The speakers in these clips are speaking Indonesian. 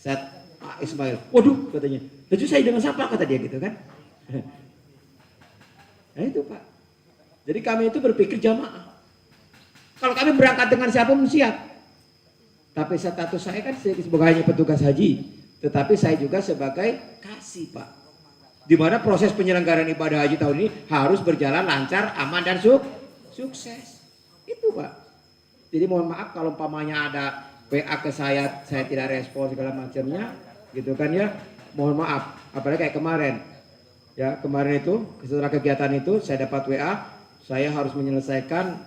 Saat Pak Ismail, waduh katanya, baju saya dengan siapa kata dia gitu kan. Nah itu Pak. Jadi kami itu berpikir jamaah. Kalau kami berangkat dengan siapa pun siap. Tapi status saya kan sebagai hanya petugas haji, tetapi saya juga sebagai kasih Pak. Di mana proses penyelenggaraan ibadah haji tahun ini harus berjalan lancar, aman dan sukses. Itu Pak. Jadi mohon maaf kalau umpamanya ada WA ke saya tidak respon segala macamnya. Gitu kan ya, mohon maaf, apalagi kayak kemarin ya, kemarin itu setelah kegiatan itu saya dapat WA, saya harus menyelesaikan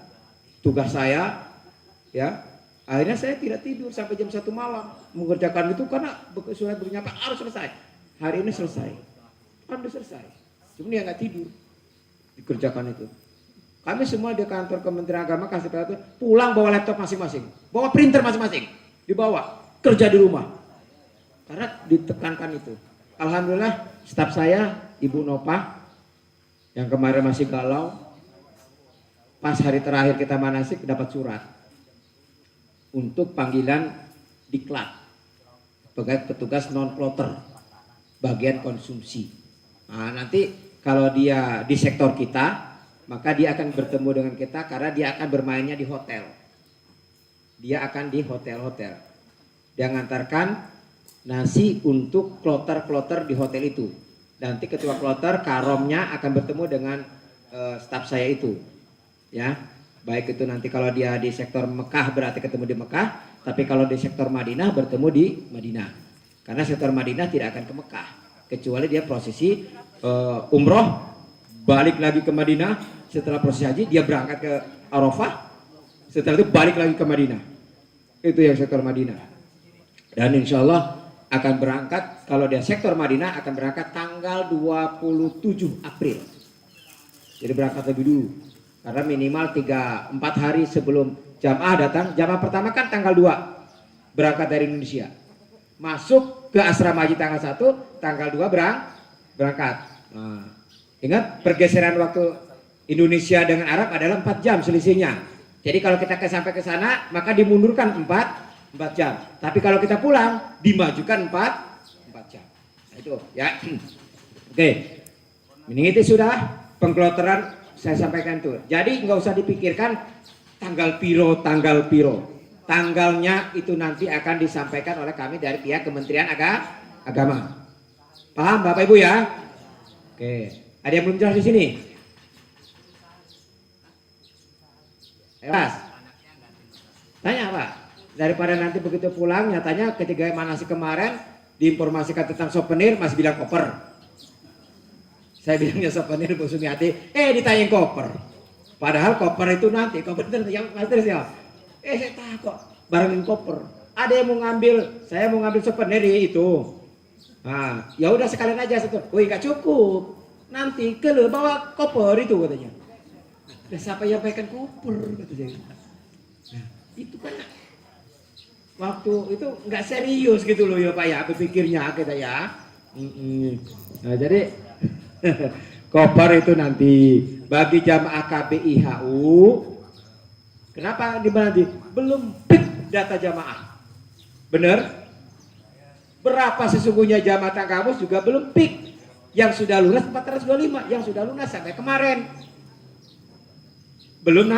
tugas saya ya, akhirnya saya tidak tidur sampai jam 1 malam mengerjakan itu karena surat bernyata harus selesai. Hari ini selesai, kan udah selesai, cuma dia nggak tidur dikerjakan itu. Kami semua di kantor Kementerian Agama kasih perhatian, pulang bawa laptop masing-masing, bawa printer masing-masing, dibawa kerja di rumah. Karena ditekankan itu. Alhamdulillah staf saya Ibu Nopah yang kemarin masih galau, pas hari terakhir kita manasik dapat surat untuk panggilan diklat sebagai petugas non kloter bagian konsumsi. Nah, nanti kalau dia di sektor kita, maka dia akan bertemu dengan kita karena dia akan bermainnya di hotel. Dia akan di hotel-hotel. Dia ngantarkan nasi untuk kloter-kloter di hotel itu. Nanti ketua kloter karomnya akan bertemu dengan staf saya itu. Ya, baik itu nanti kalau dia di sektor Mekah berarti ketemu di Mekah, tapi kalau di sektor Madinah bertemu di Madinah. Karena sektor Madinah tidak akan ke Mekah, kecuali dia prosesi umroh, balik lagi ke Madinah, setelah prosesi haji dia berangkat ke Arafah, setelah itu balik lagi ke Madinah. Itu yang sektor Madinah. Dan insya Allah akan berangkat, kalau dia sektor Madinah akan berangkat tanggal 27 April. Jadi berangkat lebih dulu. Karena minimal 3-4 hari sebelum jamaah datang. Jamaah pertama kan tanggal 2 berangkat dari Indonesia. Masuk ke asrama haji tanggal 1, tanggal 2 berangkat. Nah, ingat pergeseran waktu Indonesia dengan Arab adalah 4 jam selisihnya. Jadi kalau kita sampai ke sana maka dimundurkan 4 jam. Tapi kalau kita pulang dimajukan 4 jam. Nah, itu ya. Oke. Ini itu sudah pengkloteran saya sampaikan itu. Jadi nggak usah dipikirkan tanggal piro. Tanggalnya itu nanti akan disampaikan oleh kami dari pihak Kementerian Agama. Paham Bapak Ibu ya? Oke. Ada yang belum jelas di sini? Jelas. Tanya Pak. Daripada nanti begitu pulang nyatanya ketika manasik kemarin diinformasikan tentang souvenir masih bilang koper. Saya bilangnya souvenir Bu Sumiati, ditanyain koper. Padahal koper itu nanti koper itu yang master ya. Saya takut barengin koper. Ada yang mau ngambil, saya mau ngambil souvenir itu. Nah, ya udah sekalian aja satu. Wih, gak cukup. Nanti kalau bawa koper itu katanya. Udah siapa yang pakai koper katanya. Nah, itu kan waktu itu nggak serius gitu loh ya Pak ya, berpikirnya kita ya. Nah jadi koper itu nanti bagi jamaah KBIHU. Kenapa nanti belum pick data jamaah? Bener? Berapa sesungguhnya jamaah Tanggamus juga belum pick. Yang sudah lunas 425, yang sudah lunas sampai kemarin. Belum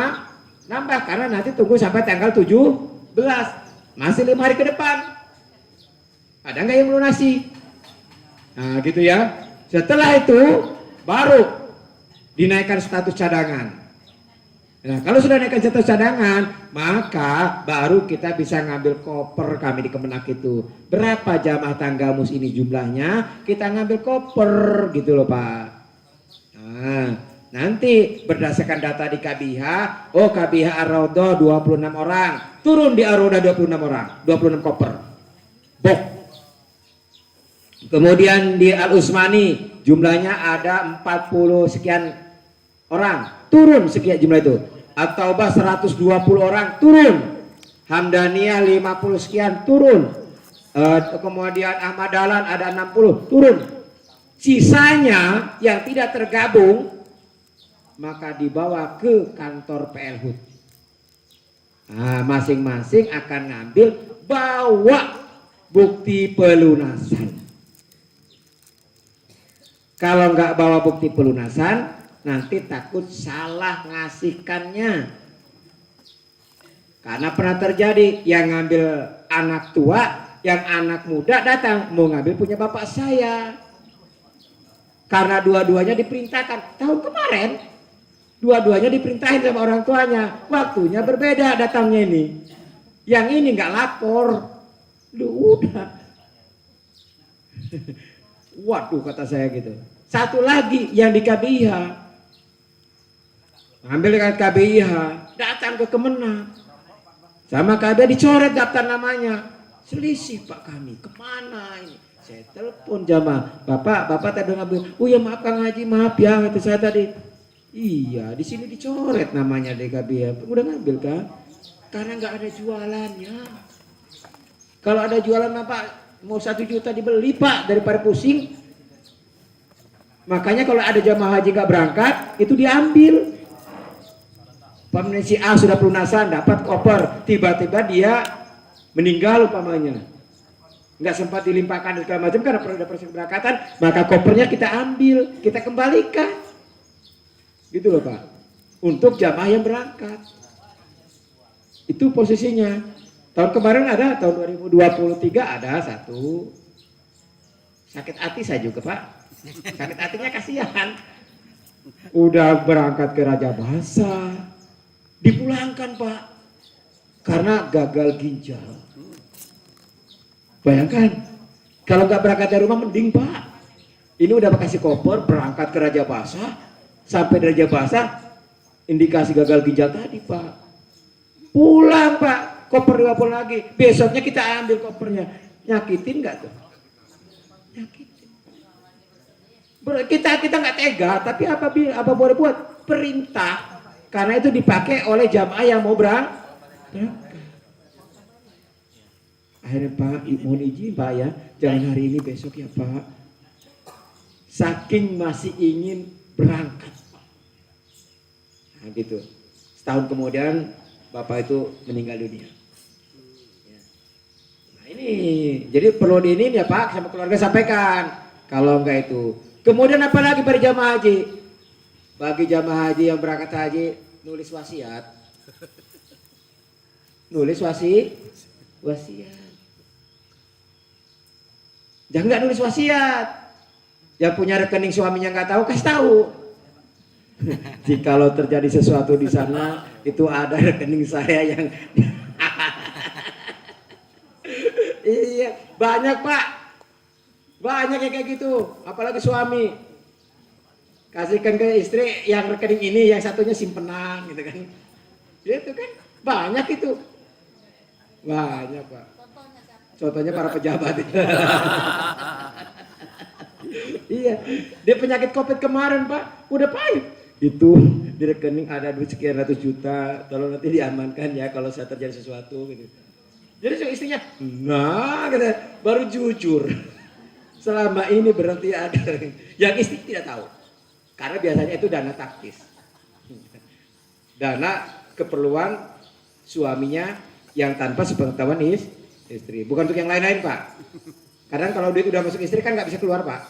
nambah karena nanti tunggu sampai tanggal 17. Masih 5 hari ke depan. Ada nggak yang melunasi? Nah gitu ya. Setelah itu baru dinaikkan status cadangan. Nah kalau sudah naikkan status cadangan, maka baru kita bisa ngambil koper kami di Kemenak itu. Berapa jamaah Tanggamus ini jumlahnya? Kita ngambil koper gitu loh Pak. Nah nanti berdasarkan data di KBIH, KBIH Ar-Raudhah 26 orang, turun di Ar-Raudhah 26 orang, 26 koper. Bok. Kemudian di Al-Usmani jumlahnya ada 40 sekian orang, turun sekian jumlah itu. At-Taubah 120 orang, turun. Hamdaniyah 50 sekian, turun. Kemudian Ahmad Dahlan ada 60, turun. Sisanya yang tidak tergabung maka dibawa ke kantor PL HUT. Nah, masing-masing akan ngambil bawa bukti pelunasan. Kalau nggak bawa bukti pelunasan, nanti takut salah ngasihkannya. Karena pernah terjadi yang ngambil anak tua, yang anak muda datang mau ngambil punya bapak saya. Karena dua-duanya diperintahkan tahun kemarin, dua-duanya diperintahin sama orang tuanya. Waktunya berbeda datangnya ini. Yang ini nggak lapor, udah. Waduh kata saya gitu. Satu lagi yang di KBIH, ambil dengan KBIH, datang ke Kemenang, sama KBIH dicoret daftar namanya. Selisih Pak kami, kemana ini? Saya telepon jamaah, bapak tadi ngambil. Oh ya maaf Kang Haji, maaf ya itu saya tadi. Iya, di sini dicoret namanya di KBIH. Udah ngambil kan? Karena nggak ada jualannya. Kalau ada jualan Pak, mau 1 juta dibeli Pak daripada pusing. Makanya kalau ada jamaah haji nggak berangkat, itu diambil. Umpamanya si A sudah pelunasan, dapat koper, tiba-tiba dia meninggal umpamanya, nggak sempat dilimpahkan segala macam karena perlu ada proses keberangkatan, maka kopernya kita ambil, kita kembalikan, gitu loh Pak. Untuk jamaah yang berangkat, itu posisinya. Tahun kemarin ada, tahun 2023 ada satu. Sakit hati saya juga Pak. Sakit hatinya kasihan. Udah berangkat ke Raja Basa, dipulangkan Pak. Karena gagal ginjal. Bayangkan, kalau nggak berangkat dari rumah mending Pak. Ini udah kasih koper, berangkat ke Raja Basa, sampai di Raja Basa, indikasi gagal ginjal tadi Pak. Pulang Pak, koper 20 lagi. Besoknya kita ambil kopernya. Nyakitin nggak tuh? Nyakitin. Kita nggak tega, tapi apa boleh buat? Perintah. Karena itu dipakai oleh jamaah yang mau berangkat. Akhirnya Pak, mohon izin Pak ya, jangan hari ini besok ya Pak. Saking masih ingin berangkat Pak. Nah gitu. Setahun kemudian Bapak itu meninggal dunia. Nah ini, jadi perlu diinin ya Pak, sama keluarga sampaikan. Kalau enggak itu. Kemudian apa lagi pada jamaah haji? Bagi jamaah haji yang berangkat haji, nulis wasiat. Nulis wasiat. Jangan nggak nulis wasiat. Yang punya rekening suaminya nggak tahu, kasih tahu. Jikalau terjadi sesuatu di sana, itu ada rekening saya yang iya, banyak Pak. Banyak yang kayak gitu, apalagi suami. Kasihkan ke istri yang rekening ini, yang satunya simpenan gitu kan. Itu kan banyak itu. Banyak Pak. Contohnya para pejabat. Iya, dia penyakit COVID kemarin Pak, udah pahit. Itu di rekening ada duit sekian ratus juta, tolong nanti diamankan ya kalau saya terjadi sesuatu gitu. Jadi istrinya, nah gitu, baru jujur. Selama ini berarti ada yang istri tidak tahu. Karena biasanya itu dana taktis. Dana keperluan suaminya yang tanpa sepengetahuan istri. Bukan untuk yang lain-lain Pak. Kadang kalau duit udah masuk istri kan nggak bisa keluar Pak.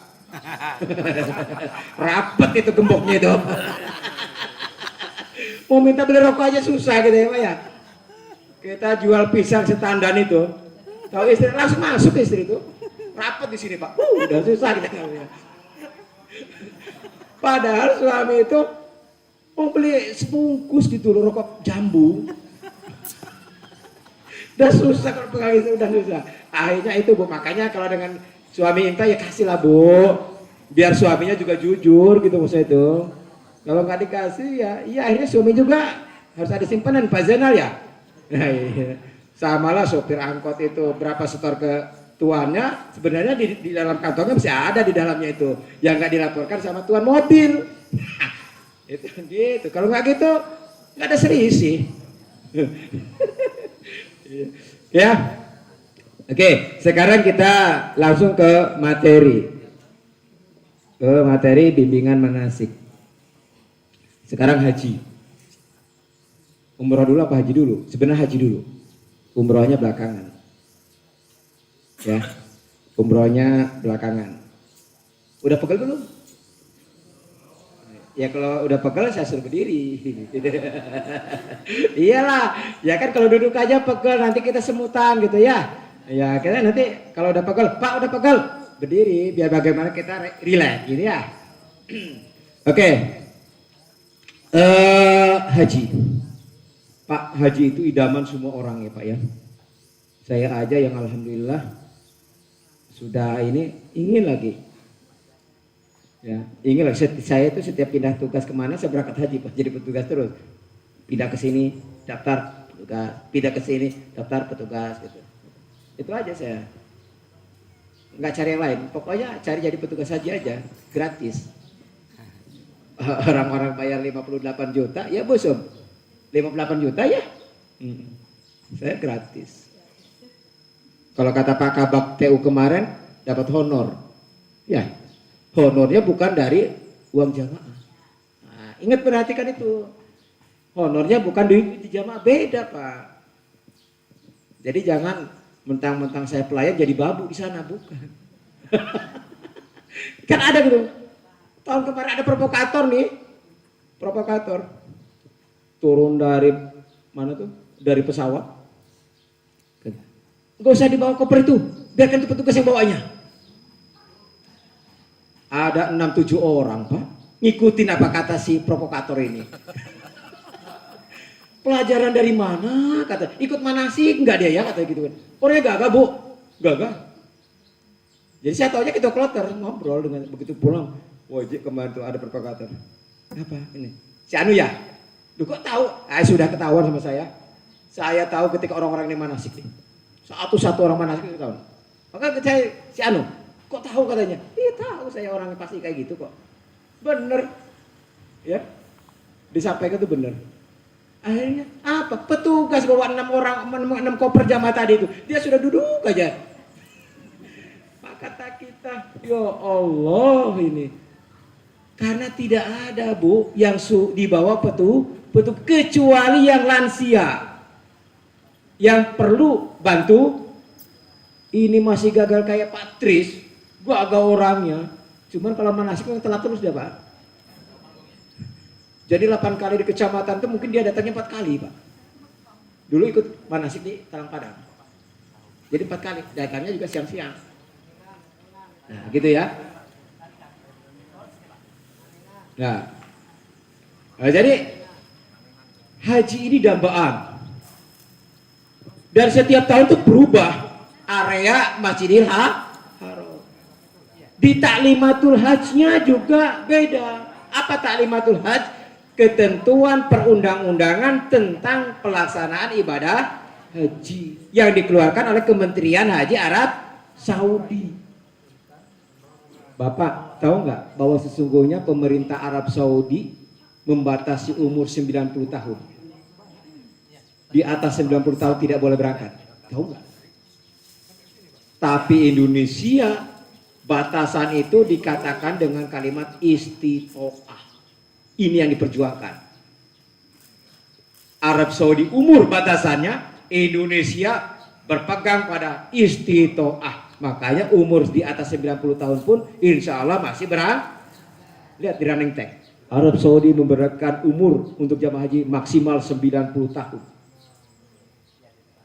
Rapet itu gemboknya itu. Mau minta beli rokok aja susah gitu ya Pak ya. Kita jual pisang setandan itu. Tahu istri langsung masuk istri itu. Rapet di sini Pak. Udah susah kita ngomongnya. Padahal suami itu mau beli sebungkus gitu loh rokok jambu. Udah susah kalau pegang itu udah susah. Akhirnya itu Bu, makanya kalau dengan suami minta ya kasihlah Bu. Biar suaminya juga jujur gitu maksudnya itu. Kalau nggak dikasih ya, iya akhirnya suami juga harus ada simpanan Pak Zainal ya. Nah, iya. Sama lah sopir angkot itu berapa setor ke tuannya, sebenarnya di dalam kantongnya masih ada di dalamnya itu. Yang nggak dilaporkan sama tuan mobil. Itu gitu. Kalau nggak gitu nggak ada selisih. Ya, oke. Sekarang kita langsung ke materi bimbingan manasik. Sekarang haji. Umroh dulu apa haji dulu? Sebenarnya haji dulu. Umrohnya belakangan. Ya, umrohnya belakangan. Udah pegel belum? Ya kalau udah pegel saya suruh berdiri. Iyalah, ya kan kalau duduk aja pegel nanti kita semutan gitu ya. Ya kita nanti kalau udah pegel, Pak udah pegel, berdiri biar bagaimana kita relax gitu ya. Oke. Haji. Pak Haji itu idaman semua orang ya Pak ya. Saya aja yang alhamdulillah sudah ini ingin lagi. Ya, ingin lagi. Saya itu setiap pindah tugas kemana saya berangkat haji Pak, jadi petugas terus. Pindah ke sini, daftar petugas, pindah ke sini, daftar petugas gitu. Itu aja saya. Nggak cari yang lain. Pokoknya cari jadi petugas haji aja, gratis. Orang-orang bayar 58 juta, ya bosom. 58 juta ya. Saya gratis. Kalau kata Pak Kabak TU kemarin dapat honor. Ya, honornya bukan dari uang jamaah. Nah, ingat perhatikan itu. Honornya bukan duit jamaah, beda Pak. Jadi jangan mentang-mentang saya pelayan jadi babu di sana, bukan. Kan ada gitu. Tahun kemarin ada provokator nih. Provokator. Turun dari mana tuh? Dari pesawat. Enggak usah dibawa koper itu. Biarkan itu petugas yang bawanya. Ada 6-7 orang Pak. Ngikutin apa kata si provokator ini. Pelajaran dari mana? Kata, ikut manasik enggak dia ya? Kata gitu kan. Orangnya gagah Bu. Gagah. Jadi saya taunya kita kloter ngobrol dengan begitu pulang. Wajib kemarin tuh ada provokator. Apa ini? Si Anu ya? Duh kok tahu? Sudah ketahuan sama saya. Saya tahu ketika orang-orang ini manasik nih. Satu-satu orang manasik itu tahu. Maka saya si Anu, kok tahu katanya? Iya tahu saya orangnya pasti kayak gitu kok. Bener. Ya. Disampaikan tuh bener. Akhirnya apa? Petugas bawa 6 orang, 6 koper jamaah tadi itu. Dia sudah duduk aja. Kata kita, ya Allah ini. Karena tidak ada Bu yang dibawa petu kecuali yang lansia. Yang perlu bantu. Ini masih gagal kayak Pak Tris. Gagal orangnya. Cuman kalau manasik yang telat terus dia Pak. Jadi 8 kali di kecamatan itu mungkin dia datangnya 4 kali Pak. Dulu ikut manasik di Talang Padang. Jadi 4 kali. Datangnya juga siang-siang. Nah gitu ya. Nah jadi haji ini dambaan. Dan setiap tahun itu berubah area Masjidil Haram. Di taklimatul hajnya juga beda. Apa taklimatul haj? Ketentuan perundang-undangan tentang pelaksanaan ibadah haji yang dikeluarkan oleh Kementerian Haji Arab Saudi. Bapak tahu nggak bahwa sesungguhnya pemerintah Arab Saudi membatasi umur 90 tahun. Di atas 90 tahun tidak boleh berangkat. Tahu nggak? Tapi Indonesia batasan itu dikatakan dengan kalimat istitoah. Ini yang diperjuangkan. Arab Saudi umur batasannya, Indonesia berpegang pada istitoah. Makanya umur di atas 90 tahun pun insya Allah masih berangkat. Lihat di running tag. Arab Saudi memberikan umur untuk jamaah haji maksimal 90 tahun.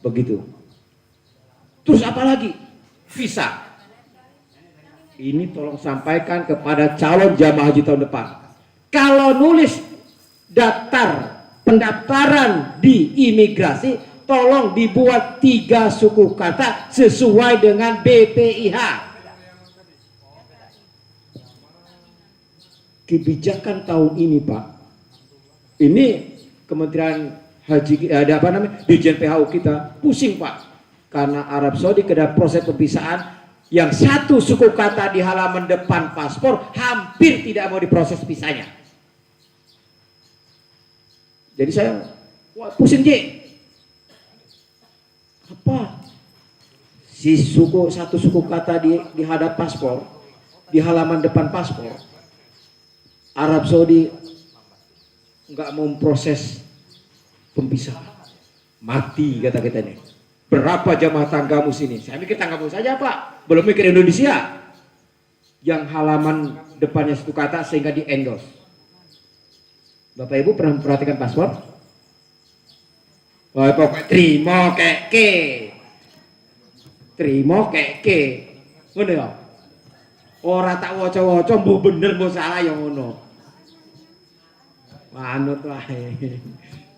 Begitu. Terus apa lagi? Visa. Ini tolong sampaikan kepada calon jamaah haji tahun depan. Kalau nulis daftar pendaftaran di imigrasi, tolong dibuat 3 suku kata sesuai dengan BPIH. Kebijakan tahun ini Pak, ini Kementerian Haji ada apa namanya Dirjen PHU kita pusing Pak, karena Arab Saudi kena proses perpisahan yang 1 suku kata di halaman depan paspor hampir tidak mau diproses pisahnya. Jadi saya pusing Ji. Apa? Si suku 1 suku kata di hadap paspor, di halaman depan paspor. Arab Saudi nggak mau memproses pempisahan. Mati kata kita ini. Berapa jamaah tanggamu sini? Saya mikir tanggamu saja Pak, belum mikir Indonesia. Yang halaman depannya satu kata sehingga di endorse. Bapak Ibu pernah memperhatikan paspor? Wah, pokoknya terima keke. Terima keke. Ngono ya. Ora tak waca-waca mbuh bener mbuh salah ya ngono. Manut wae.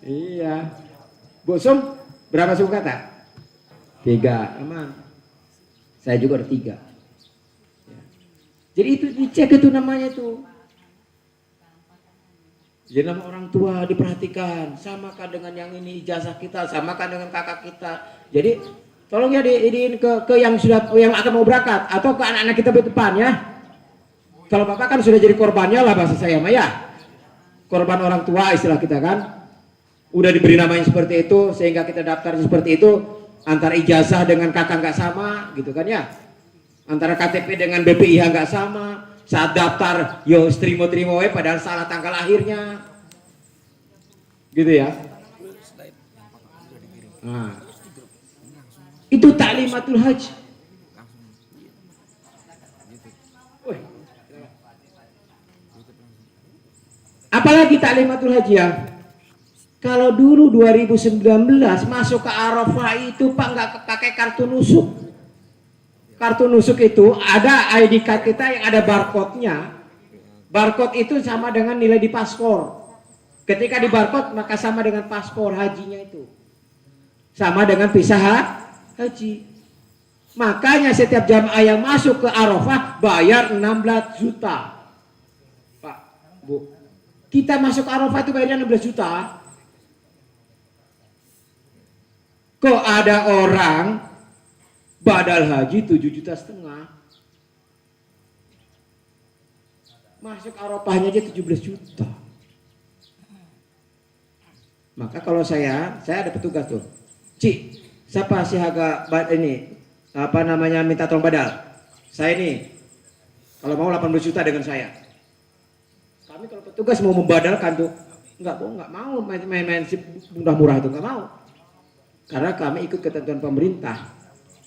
Iya. Bu Sum, berapa suku kata? 3, aman. Saya juga ada 3. Ya. Jadi itu dicek itu namanya itu. Jadi nama orang tua diperhatikan, samakan dengan yang ini ijazah kita, samakan dengan kakak kita. Jadi tolong ya diin ke yang sudah yang akan mau berangkat atau ke anak-anak kita di depan ya. Kalau bapak kan sudah jadi korbannya lah bahasa saya mah ya. Korban orang tua istilah kita kan. Udah diberi namanya seperti itu sehingga kita daftarnya seperti itu, antara ijazah dengan kakak nggak sama gitu kan ya, antara KTP dengan BPIH nggak sama, saat daftar yo terima padahal salah tanggal lahirnya gitu ya. Nah, itu taklimatul haji. Apalagi taklimatul haji ya. Kalau dulu 2019 masuk ke Arafah itu Pak nggak pakai kartu nusuk. Kartu nusuk itu ada ID card kita yang ada barcode-nya. Barcode itu sama dengan nilai di paspor. Ketika di barcode maka sama dengan paspor hajinya itu. Sama dengan visa haji. Makanya setiap jamaah yang masuk ke Arafah bayar 16 juta. Pak, Bu, kita masuk ke Arafah itu bayarnya 16 juta. Kok ada orang badal haji 7,5 juta. Masuk Arafahnya aja 17 juta. Maka kalau saya ada petugas tuh. Cik, siapa sih harga ini? Apa namanya minta tolong badal? Saya ini. Kalau mau 18 juta dengan saya. Kami kalau petugas mau membadalkan tuh, enggak mau main-main murah-murah itu enggak mau. Karena kami ikut ketentuan pemerintah.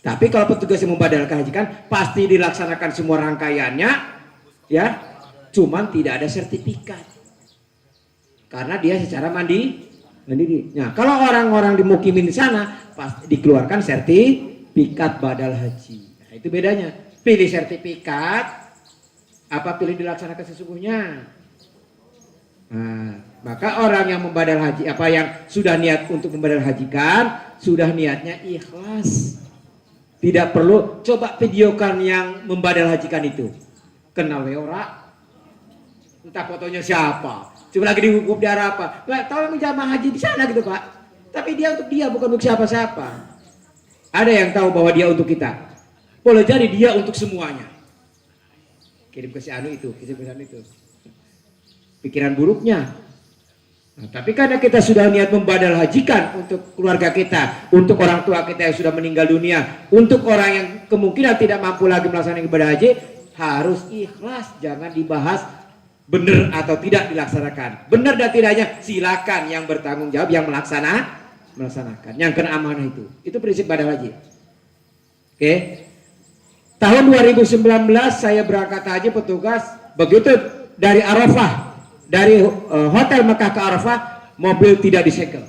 Tapi kalau petugas yang membadalkan haji kan pasti dilaksanakan semua rangkaiannya, ya. Cuman tidak ada sertifikat. Karena dia secara mandiri. Nah, kalau orang-orang dimukimin di sana pasti dikeluarkan sertifikat badal haji. Nah, itu bedanya. Pilih sertifikat apa pilih dilaksanakan sesungguhnya. Nah, maka orang yang membadal haji, apa yang sudah niat untuk membadal hajikan, sudah niatnya ikhlas. Tidak perlu coba videokan yang membadal hajikan itu. Kenal ora? Entah fotonya siapa. Coba lagi dihukum di Arafah. Tahu jamaah haji di sana gitu Pak. Tapi dia untuk dia bukan untuk siapa-siapa. Ada yang tahu bahwa dia untuk kita. Boleh jadi dia untuk semuanya. Kirim ke si anu itu, kirim ke si anu itu. Pikiran buruknya. Nah, tapi karena kita sudah niat membadal hajikan untuk keluarga kita, untuk orang tua kita yang sudah meninggal dunia, untuk orang yang kemungkinan tidak mampu lagi melaksanakan ibadah haji, harus ikhlas, jangan dibahas benar atau tidak dilaksanakan. Benar dan tidaknya silakan yang bertanggung jawab yang melaksanakan, yang kena amanah itu. Itu prinsip badal haji. Oke. Tahun 2019 saya berangkat haji petugas, begitu dari Arafah, dari hotel Mekah ke Arafah, mobil tidak disegel.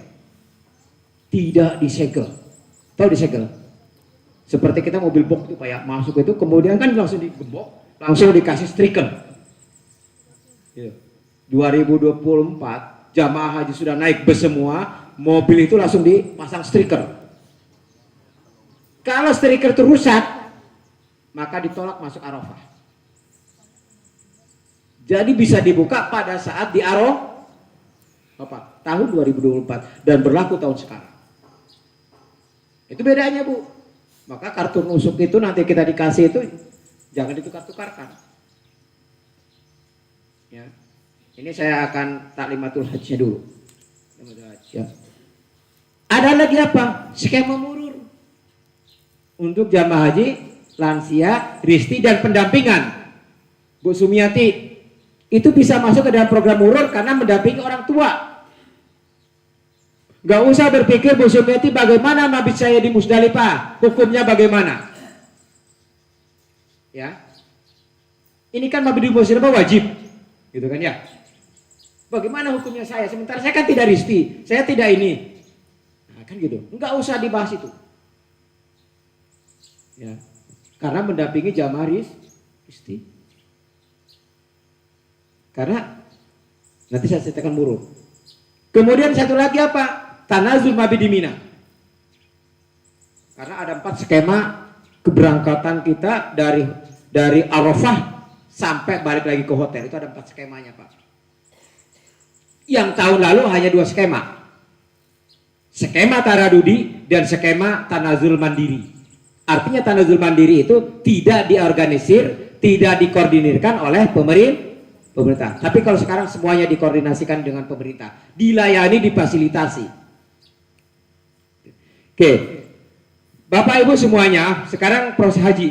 Tidak disegel. Tahu disegel? Seperti kita mobil box itu Pak ya, masuk itu kemudian kan langsung digembok, langsung dikasih striker. 2024 jamaah haji sudah naik bus semua, mobil itu langsung dipasang striker. Kalau striker itu rusak, maka ditolak masuk Arafah. Jadi bisa dibuka pada saat di Arafah tahun 2024 dan berlaku tahun sekarang. Itu bedanya Bu. Maka kartu nusuk itu nanti kita dikasih itu jangan ditukar-tukarkan. Ya. Ini saya akan taklimatul haji dulu. Ya. Ada lagi apa? Skema murur untuk jamaah haji, lansia, risti dan pendampingan. Bu Sumiati itu bisa masuk ke dalam program murur karena mendampingi orang tua. Gak usah berpikir Bu Sumiati bagaimana mabit saya di Musdalifah, hukumnya bagaimana. Ya, ini kan mabit di Musdalifah wajib, gitu kan ya. Bagaimana hukumnya saya, sementara saya kan tidak risti, saya tidak ini. Nah, kan gitu, nggak usah dibahas itu. Ya, karena mendampingi jamaah risti. Karena nanti saya ceritakan buruk. Kemudian satu lagi apa? Tanazul mabit di Mina. Karena ada 4 skema keberangkatan kita dari Arafah sampai balik lagi ke hotel. Itu ada 4 skemanya, Pak. Yang tahun lalu hanya 2 skema. Skema taradudi dan skema tanazul mandiri. Artinya tanazul mandiri itu tidak diorganisir, tidak dikoordinirkan oleh pemerintah. Tapi kalau sekarang semuanya dikoordinasikan dengan pemerintah, dilayani, difasilitasi. Oke, Bapak Ibu semuanya, sekarang proses haji.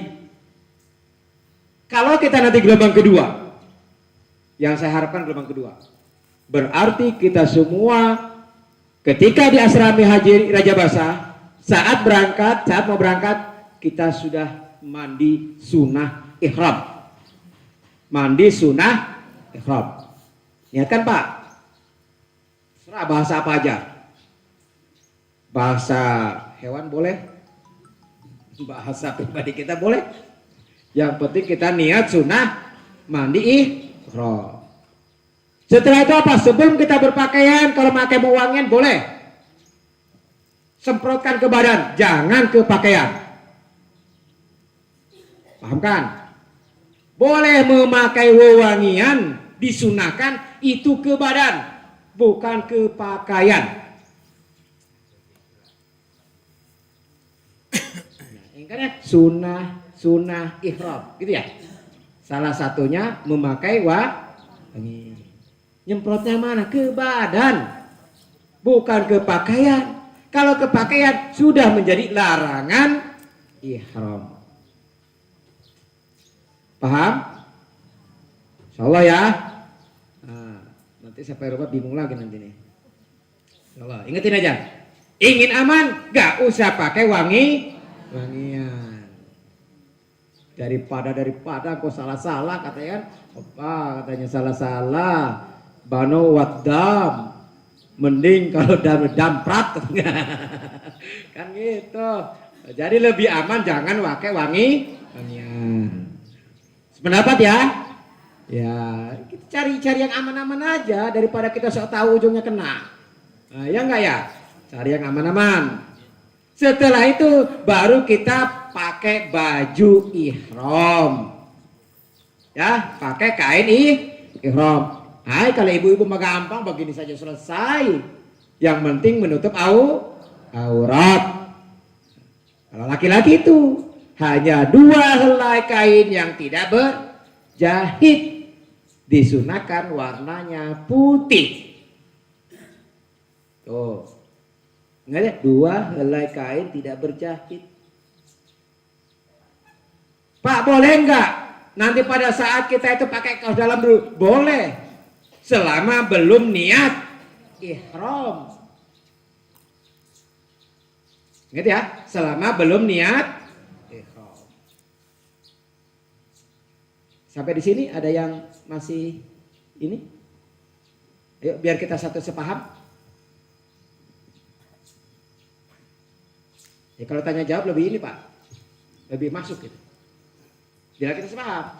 Kalau kita nanti gelombang kedua, yang saya harapkan gelombang kedua, berarti kita semua ketika di asrama haji Raja Basah, saat mau berangkat, kita sudah mandi sunnah ihram. Mandi sunnah ihram. Niatkan Pak. Serah bahasa apa aja. Bahasa hewan boleh. Bahasa pribadi kita boleh. Yang penting kita niat sunnah mandi ihram. Setelah itu apa? Sebelum kita berpakaian, kalau pakai wangian boleh. Semprotkan ke badan, jangan ke pakaian. Paham kan? Boleh memakai wewangian, disunahkan itu ke badan, bukan ke pakaian. Ingat sunnah ihram, gitu ya. Salah satunya memakai wangi. Nyemprotnya mana? Ke badan, bukan ke pakaian. Kalau ke pakaian sudah menjadi larangan ihram. Paham? Insyaallah ya. Nah, nanti sampai rumah bingung lagi nanti nih. Insyaallah, ingetin aja. Ingin aman, gak usah pakai wangian. Daripada kau salah-salah katanya, apa katanya salah-salah. Bano waddam. Mending kalau damprat kan gitu. Jadi lebih aman jangan pakai wangian. Pendapat ya? Ya, kita cari yang aman-aman aja daripada kita sok tahu ujungnya kena. Nah, ya enggak ya? Cari yang aman-aman. Setelah itu baru kita pakai baju ihram. Ya, pakai kain ihram. Hai, kalau ibu-ibu mah gampang begini saja selesai. Yang penting menutup aurat. Kalau laki-laki itu hanya 2 helai kain yang tidak berjahit, disunahkan warnanya putih. Tuh, ingat ya, 2 helai kain tidak berjahit. Pak, boleh enggak nanti pada saat kita itu pakai kaos dalam dulu? Boleh, selama belum niat ihram. Ingat ya, selama belum niat. Sampai di sini ada yang masih ini? Ayo biar kita satu sepaham. Ya kalau tanya jawab lebih ini Pak. Lebih masuk gitu. Biar kita sepaham.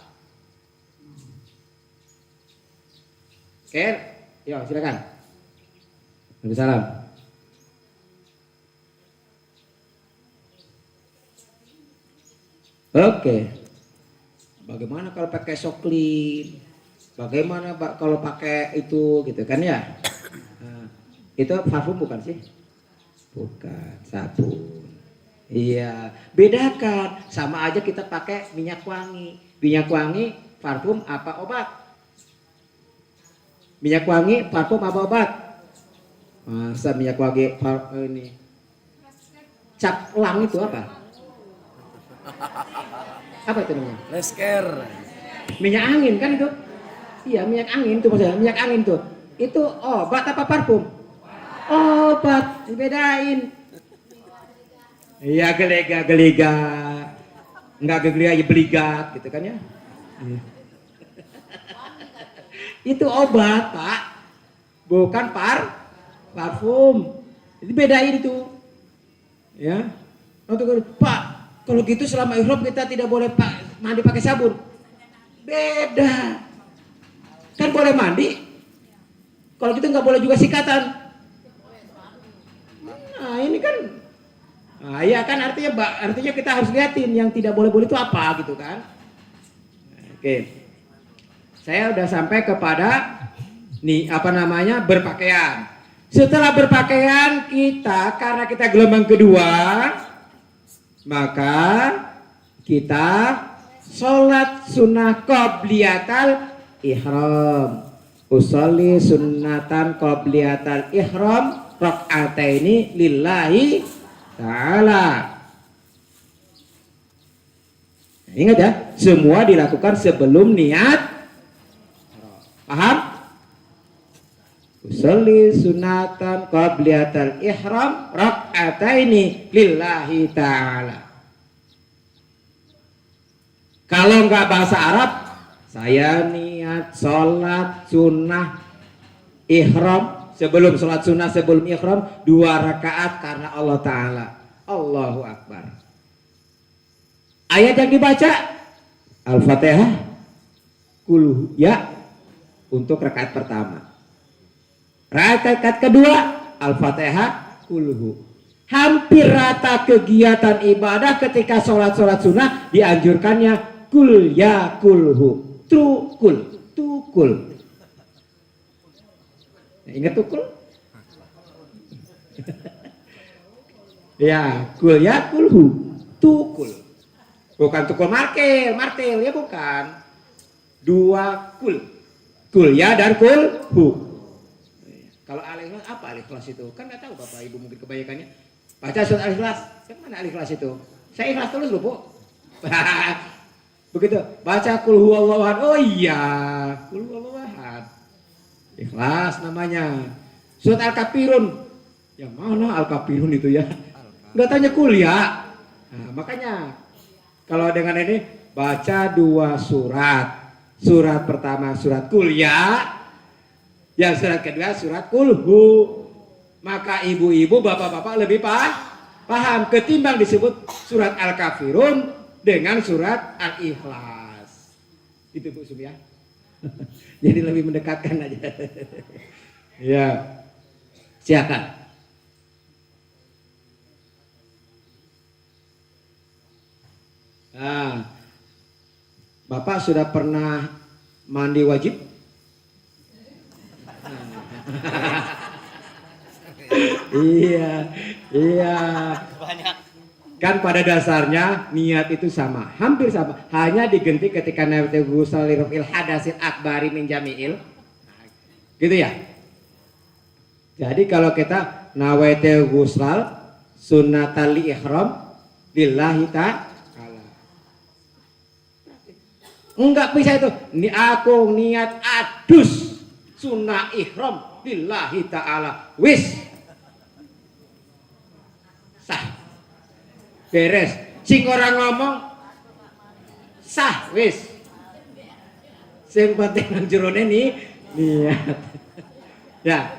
Oke, yuk silakan. Waalaikumsalam. Oke. Bagaimana kalau pakai soklin? Bagaimana kalau pakai itu gitu kan ya? Nah, itu parfum bukan sih? Bukan, sabun. Iya, bedakan. Sama aja kita pakai minyak wangi. Minyak wangi, parfum apa obat? Minyak wangi, parfum apa obat? Masa minyak wangi ini? Cap elang itu apa? Apa itu namanya? Lesker. Minyak angin kan itu? Iya, minyak angin itu maksudnya. Minyak angin tuh. Itu obat apa parfum? Obat, dibedain. Iya gelega, enggak gelega ya beligat gitu kan ya. Itu obat Pak, bukan parfum. Itu bedain itu, ya. Untuk Pak, kalau gitu selama ihram kita tidak boleh mandi pakai sabun. Beda, kan boleh mandi. Kalau gitu nggak boleh juga sikatan. Nah ini kan, nah, ya kan artinya kita harus liatin yang tidak boleh itu apa gitu kan. Oke, saya udah sampai kepada nih berpakaian. Setelah berpakaian kita, karena kita gelombang kedua, maka kita sholat sunnah qobliyatal ihram. Usolli sunnatan qobliyatal ihram rakaataini lillahi ta'ala. Ingat ya, semua dilakukan sebelum niat. Paham? Usolli sunatan qabliyatal ihram rakaataini lillahi ta'ala. Kalau nggak bahasa Arab, saya niat sholat sunnah ihram sebelum sholat sunnah sebelum ihram 2 rakaat karena Allah Ta'ala. Allahu Akbar. Ayat yang dibaca Al-Fatihah Qul ya untuk rakaat pertama. Rakaat kedua Al-Fatihah Qul. Hampir rata kegiatan ibadah ketika sholat sunnah dianjurkannya Kul ya kulhu, tukul. Ingat tukul? Ya, kul ya kulhu, tukul. Bukan tukul martil ya bukan. 2 kul ya dan kulhu. Kalau al-ikhlas apa al-ikhlas itu? Kan nggak tahu Bapak Ibu mungkin kebanyakannya. Baca surat al-ikhlas, yang mana al-ikhlas itu? Saya ikhlas terus loh Bu. Begitu baca kul huwallahu ahad, oh iya kul huwallahu ahad, ikhlas namanya. Surat al-kafirun, yang mana al-kafirun itu ya, nggak tanya kuliah. Nah, makanya kalau dengan ini baca 2 surat pertama surat kuliah, yang surat kedua surat kulhu, maka ibu-ibu bapak-bapak lebih paham ketimbang disebut surat al-kafirun dengan surat Al-Ikhlas. Itu Bu Sum ya. Jadi lebih mendekatkan aja. Ya. Silakan. Nah, Bapak sudah pernah mandi wajib? Iya. Banyak. Kan pada dasarnya niat itu sama, hampir sama, hanya diganti ketika nawaitu ghusl lirafil hadasil akbari min jami'il. Gitu ya. Jadi kalau kita nawaitu ghusl sunnatal li ihram lillahi ta'ala. Enggak bisa itu. Aku niat adus sunnah ihram lillahi ta'ala. Wis. Sah. Beres, sing orang ngomong sah wis. Sing penting nang jerone nih niat. Ya.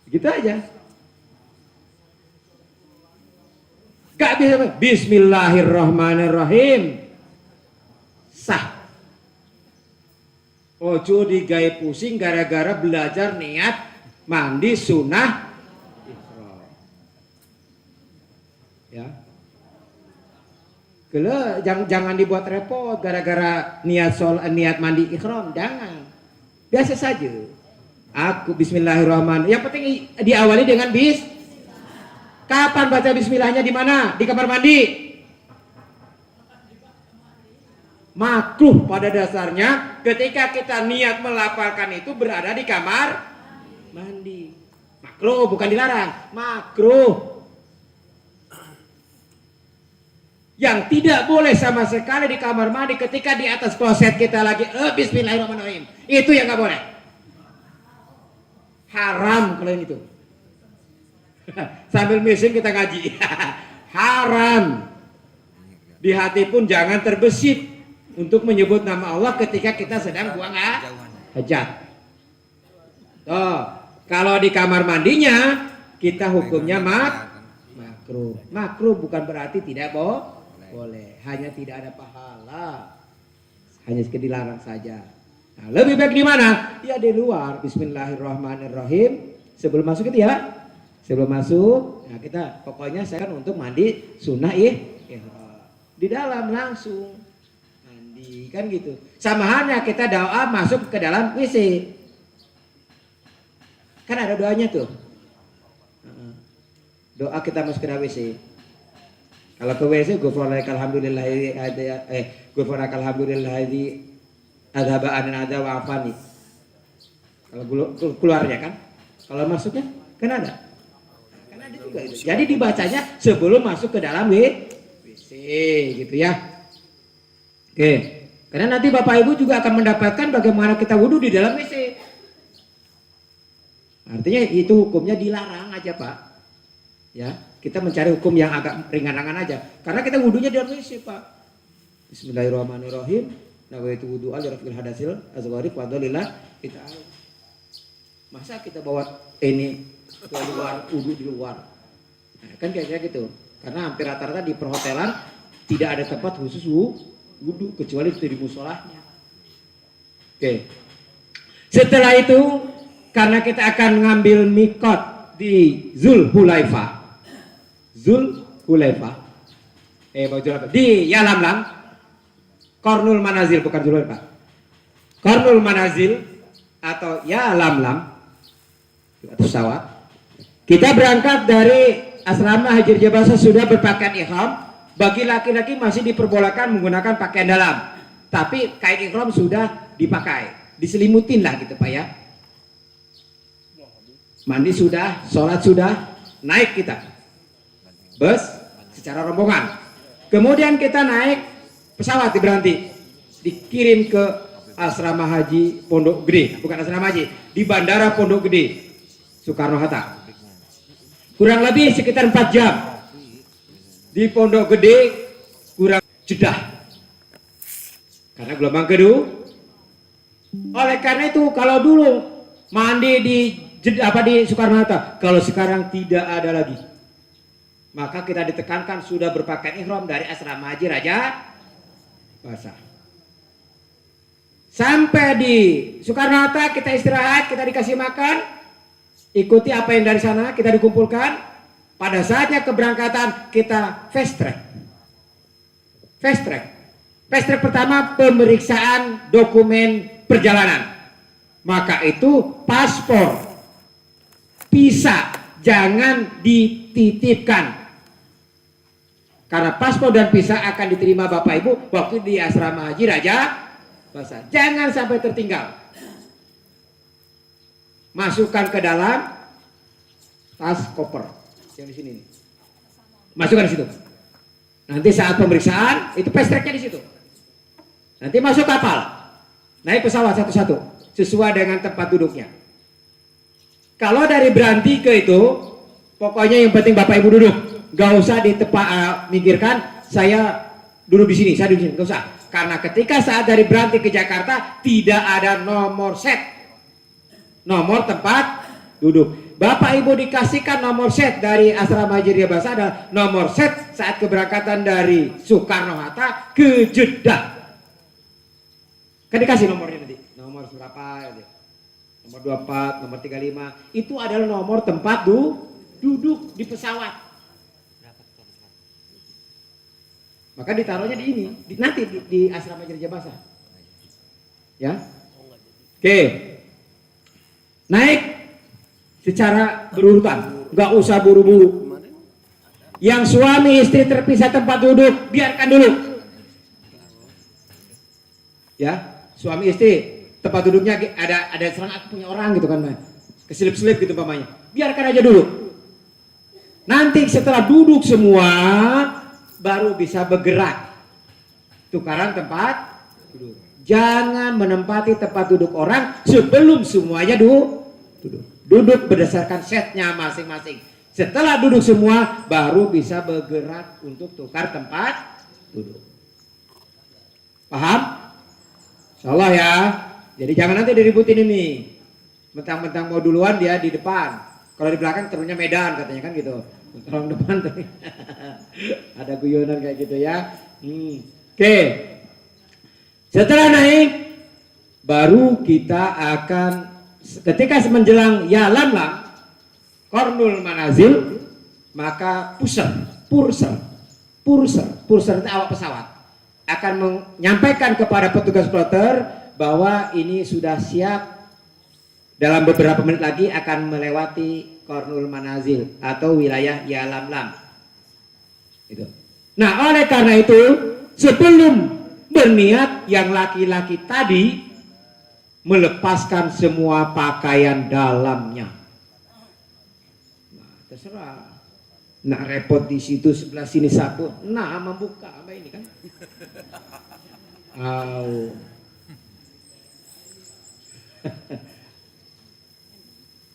Gitu aja. Gak bisa bismillahirrahmanirrahim. Sah. Ojo digawe pusing gara-gara belajar niat mandi sunnah. Ya, jangan dibuat repot gara-gara niat mandi ikhram, jangan. Biasa saja. Aku bismillahirrahmanirrahim. Yang penting diawali dengan Kapan baca bismillahnya di mana? Di kamar mandi. Makruh pada dasarnya ketika kita niat melafalkan itu berada di kamar mandi. Makruh, bukan dilarang. Makruh. Yang tidak boleh sama sekali di kamar mandi ketika di atas kloset kita lagi bismillahirrahmanirrahim. Itu yang nggak boleh. Haram kalau ini tuh. Sambil mesin kita ngaji. Haram. Di hati pun jangan terbesit untuk menyebut nama Allah ketika kita sedang buang hajat. Tuh, kalau di kamar mandinya kita hukumnya makruh. Makruh bukan berarti tidak boleh, hanya tidak ada pahala. Hanya sekedar dilarang saja. Nah, lebih baik di mana? Ya di luar. Bismillahirrahmanirrahim. Sebelum masuk itu ya. Sebelum masuk, nah kita pokoknya saya kan untuk mandi sunnah di dalam langsung mandi kan gitu. Sama halnya kita doa masuk ke dalam WC. Kan ada doanya tuh. Doa kita masuk ke dalam WC. Kalau ke WC ghufranaka alhamdulillahi adzhaba anna adza wa afani. Kalau keluarnya kan. Kalau masuknya kan ada. Kan ada juga itu. Jadi dibacanya sebelum masuk ke dalam WC gitu ya. Oke. Karena nanti Bapak Ibu juga akan mendapatkan bagaimana kita wudhu di dalam WC. Artinya itu hukumnya dilarang aja Pak. Ya, kita mencari hukum yang agak ringan-ringan aja. Karena kita wudhunya di dalam WC Pak. Bismillahirrahmanirrahim. Nawaitu wudhu al-rafil hadasil azwari fadlillah kita. Masa kita bawa ini ke luar, wudhu di luar. Nah, kan kayak gitu. Karena hampir rata-rata di perhotelan tidak ada tempat khusus wudhu kecuali di musolahnya. Oke. Setelah itu karena kita akan ngambil mikot di Zulhulaifah. Di Yalamlam. Qarnul Manazil bukan Zulhulaifah. Qarnul Manazil atau Yalamlam atau pesawat. Kita berangkat dari asrama Haji Rajabasa sudah berpakaian ihram. Bagi laki-laki masih diperbolehkan menggunakan pakaian dalam. Tapi kain ihram sudah dipakai. Diselimutin lah gitu Pak ya. Mandi sudah, sholat sudah, naik kita. Bus secara rombongan. Kemudian kita naik pesawat berhenti. Dikirim ke asrama haji Pondok Gede. Bukan asrama haji, di Bandara Pondok Gede. Soekarno-Hatta. Kurang lebih sekitar 4 jam. Di Pondok Gede kurang jeda. Karena gelombang kedua. Oleh karena itu kalau dulu mandi di Soekarno-Hatta, kalau sekarang tidak ada lagi. Maka kita ditekankan sudah berpakaian ihram dari asrama Haji Rajabasa. Sampai di Soekarno-Hatta kita istirahat, kita dikasih makan. Ikuti apa yang dari sana kita dikumpulkan. Pada saatnya keberangkatan kita fast track. Fast track pertama pemeriksaan dokumen perjalanan. Maka itu paspor, visa jangan dititipkan. Karena paspor dan visa akan diterima Bapak Ibu waktu di asrama Haji Rajabasa. Jangan sampai tertinggal. Masukkan ke dalam tas koper yang di sini nih. Masukkan di situ. Nanti saat pemeriksaan itu fast tracknya di situ. Nanti masuk kapal, naik pesawat satu-satu sesuai dengan tempat duduknya. Kalau dari berhenti ke itu, pokoknya yang penting Bapak Ibu duduk. Gak usah di tempat minggirkan. Saya duduk di sini, saya duduk di sini. Gak usah. Karena ketika saat dari berhenti ke Jakarta tidak ada nomor set. Nomor tempat duduk. Bapak Ibu dikasihkan nomor set dari asrama Haji Rajabasa adalah nomor set saat keberangkatan dari Soekarno-Hatta ke Jeddah. Kan dikasih nomornya nanti. Nomor berapa? Nomor 24, nomor 35. Itu adalah nomor tempat duduk di pesawat. Maka ditaruhnya di ini, nanti di asrama Haji Rajabasa. Ya. Oke. Naik secara berurutan, nggak usah buru-buru. Yang suami istri terpisah tempat duduk, biarkan dulu. Ya, suami istri tempat duduknya ada serang aku punya orang gitu kan, keselip-selip gitu pamannya. Biarkan aja dulu. Nanti setelah duduk semua, baru bisa bergerak. Tukaran tempat duduk. Jangan menempati tempat duduk orang sebelum semuanya Duduk berdasarkan setnya masing-masing. Setelah duduk semua, baru bisa bergerak untuk tukar tempat duduk. Paham? Insyaallah ya. Jadi jangan nanti diributin ini. Mentang-mentang mau duluan dia di depan. Kalau di belakang terunya Medan katanya kan gitu. Orang depan tuh. Ada guyonan kayak gitu ya. Oke. Setelah naik, baru kita akan ketika menjelang ya lam Qarnul Manazil, maka purser itu awak pesawat akan menyampaikan kepada petugas kloter bahwa ini sudah siap, dalam beberapa menit lagi akan melewati Qarnul Manazil atau wilayah ya lam. Itu. Nah, oleh karena itu sebelum berniat yang laki-laki tadi melepaskan semua pakaian dalamnya. Nah, terserah. Nah, repot di situ sebelah sini satu. Nah, membuka apa ini kan?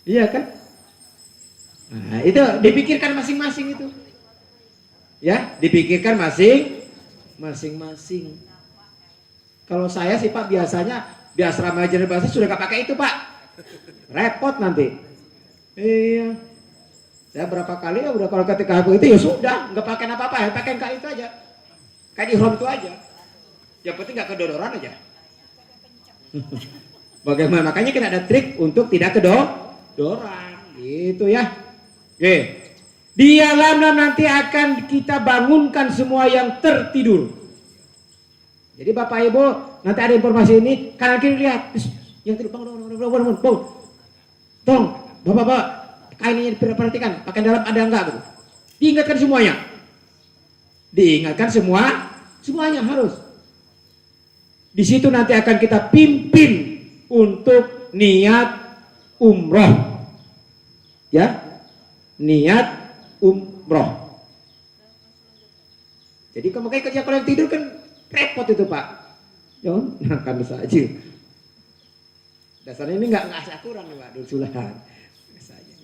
Iya kan? Nah, itu dipikirkan masing-masing itu. Ya, dipikirkan masing-masing. Kalau saya sih Pak biasanya di asrama Haji Bahasa sudah gak pakai itu Pak. Repot nanti. Iya. Saya berapa kali ya udah kalau ketika aku itu ya sudah nggak pakai apa-apa, ya pakai kayak itu aja. Kayak di home itu aja. Yang penting nggak kedodoran aja. Bagaimana? Makanya kita ada trik untuk tidak kedodoran. Gitu ya. Oke. Di alam nanti akan kita bangunkan semua yang tertidur. Jadi Bapak Ibu nanti ada informasi ini kanan kiri lihat yang tidur bangun. Tong, Bapak kainnya diperhatikan, pakaian dalam ada enggak gitu. Diingatkan semuanya. Diingatkan semuanya harus. Di situ nanti akan kita pimpin untuk niat umroh. Ya. Niat umroh. Jadi kalau kayak kerja kalau yang tidur kan repot itu Pak. Jangan makan saja. Dasarnya ini nggak asal kurang nih Pak, Dulsulahan.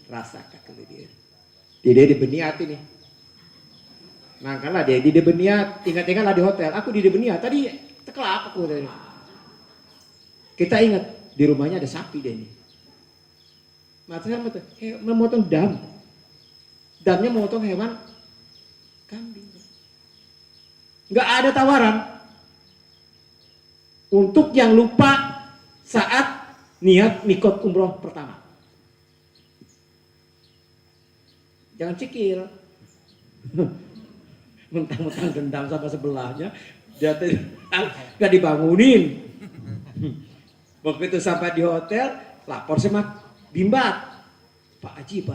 Rasakan kalau dia. Dia dibeniat ini. Makanya dia dibeniat, ingat-ingatlah di hotel. Aku di beniat tadi tekelap aku tadi. Kita ingat di rumahnya ada sapi deh ini. Matanya memotong dam. Damnya memotong hewan kambing. Nggak ada tawaran untuk yang lupa saat niat mikot umroh pertama. Jangan cikil. Mentang-mentang dendam sama sebelahnya, dia nggak dibangunin. Waktu itu sampai di hotel, lapor sama Bimbat. Pak Haji,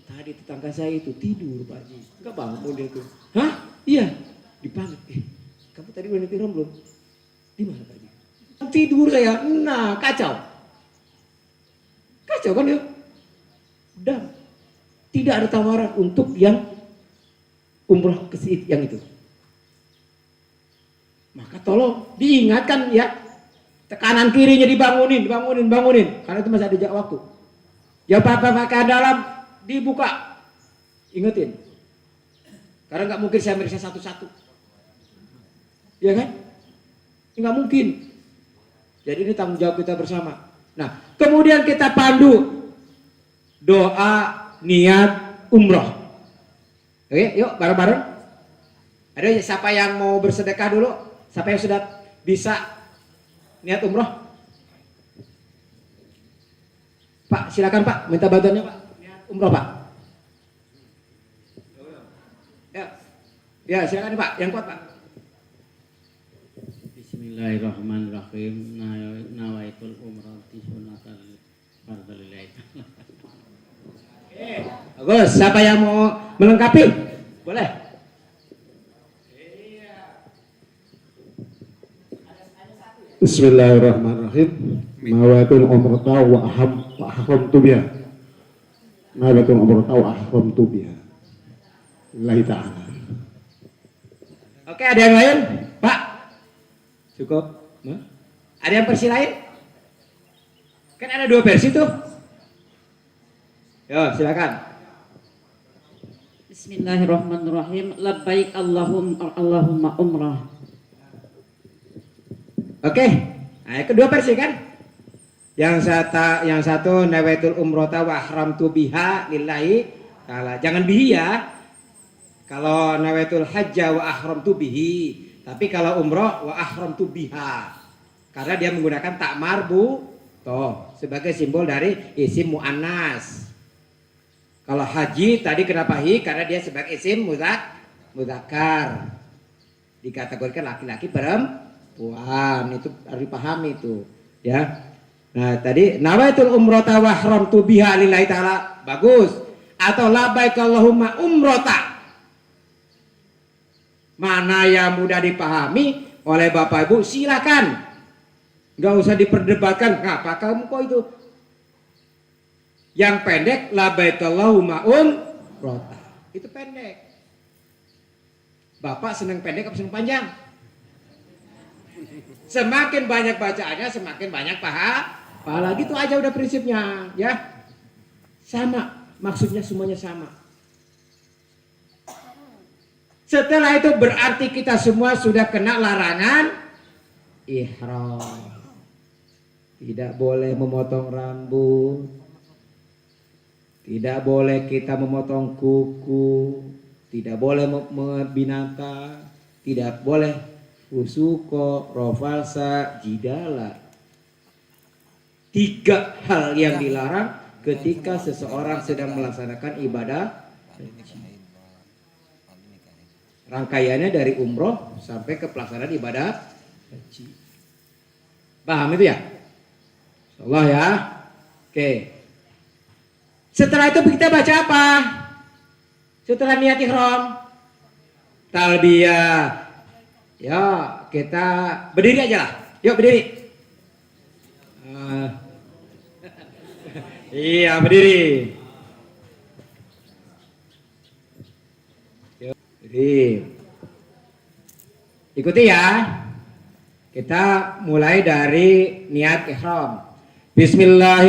tadi tetangga saya itu tidur Pak Haji. Nggak bangun dia tuh. Hah? Iya. Dipanggil. Kamu tadi udah tidur belum? Di mana Pak Haji? Tidur saya. Nah, kacau. Kacau kan ya? Dan tidak ada tawaran untuk yang umroh ke yang itu. Maka tolong diingatkan ya. Tekanan kirinya dibangunin. Karena itu masih ada jangka waktu. Ya pakaian dalam dibuka. Ingetin. Karena nggak mungkin saya meriksa satu-satu. Ya kan? Nggak mungkin. Jadi ini tanggung jawab kita bersama. Nah, kemudian kita pandu doa niat umroh. Oke, yuk bareng-bareng. Ada siapa yang mau bersedekah dulu? Siapa yang sudah bisa niat umroh? Pak, silakan Pak, minta bantuannya Pak. Niat umroh Pak. Ya, silakan Pak, yang kuat Pak. Bismillahirrahmanirrahim. Nawaitul umrati sunnatan fardhilillah. Bagus, siapa yang mau melengkapi? Boleh. Bismillahirrahmanirrahim. Nawaitul umrata wa ahramtu biha. Nawaitul umrata wa ahramtu biha. Lillahi ta'ala. Oke, ada yang lain? Pak? Cukup? Ada yang versi lain? Kan ada dua versi tuh. Yo, silakan. Bismillahirrahmanirrahim. Labbaik Allahumma umrah. Oke. Nah, kedua versi kan? Yang satu nawaitul umrata wa ahramtu biha lillahi ta'ala. Jangan bihi ya. Kalau nawaitul hajja wa ahramtu bihi, tapi kalau umroh wa ahramtu biha. Karena dia menggunakan tak marbu toh sebagai simbol dari isim muannas. Kalau haji tadi kenapa hi? Karena dia sebagai isim mudzakkar. Dikategorikan laki-laki perempuan, itu harus dipahami itu, ya. Nah, tadi nawaitul umrata wa ahramtu biha lillahi ta'ala. Bagus. Atau labbaik Allahumma umrata. Mana yang mudah dipahami oleh Bapak Ibu silakan. Enggak usah diperdebatkan, ngapa kamu kok itu. Yang pendek labbaik Allahumma umrata. Itu pendek. Bapak senang pendek apa senang panjang? Semakin banyak bacaannya semakin banyak pahala. Gitu aja udah prinsipnya, ya. Sama, maksudnya semuanya sama. Setelah itu berarti kita semua sudah kena larangan ihram. Tidak boleh memotong rambut. Tidak boleh kita memotong kuku. Tidak boleh binatang. Tidak boleh fusuko, rofalsa, jidala. 3 hal yang dilarang ketika seseorang sedang melaksanakan ibadah haji. Rangkaiannya dari umroh sampai ke pelaksanaan ibadah haji. Paham itu ya? Insyaallah ya. Oke. Setelah itu kita baca apa? Setelah niat ihram, talbiyah. Ya, kita berdiri aja lah. Yuk berdiri. Iya, berdiri. Yuk, berdiri. Ikuti ya. Kita mulai dari niat ihram. Bismillahirrahmanirrahim.